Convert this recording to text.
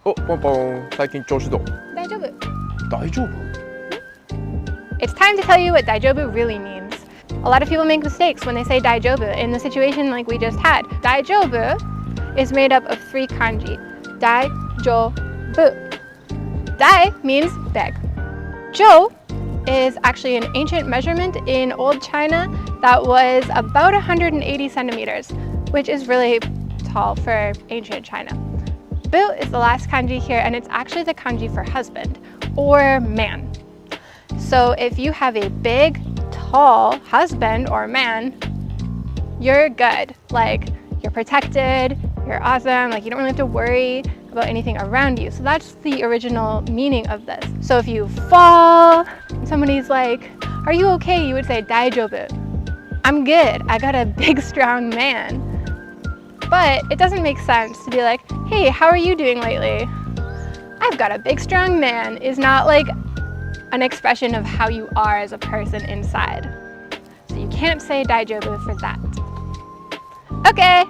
ポンポン、最近調子どう？大丈夫。大丈夫？ It's time to tell you what Daijoubu really means. A lot of people make mistakes when they say Daijoubu in the situation like we just had. Daijoubu is made up of 3 kanji. Daijoubu. Dai means big. Jo is actually an ancient measurement in old China that was about 180 centimeters, which is really tall for ancient China. Bu is the last kanji here, and it's actually the kanji for husband or man. So if you have a big, tall husband or man, you're good. Like, you're protected, you're awesome, like you don't really have to worry about anything around you. So that's the original meaning of this. So if you fall, somebody's like, are you okay? You would say, Daijoubu. I'm good, I got a big, strong man. But it doesn't make sense to be like, hey, how are you doing lately? I've got a big, strong man is not like an expression of how you are as a person inside. So you can't say Daijoubu for that. Okay.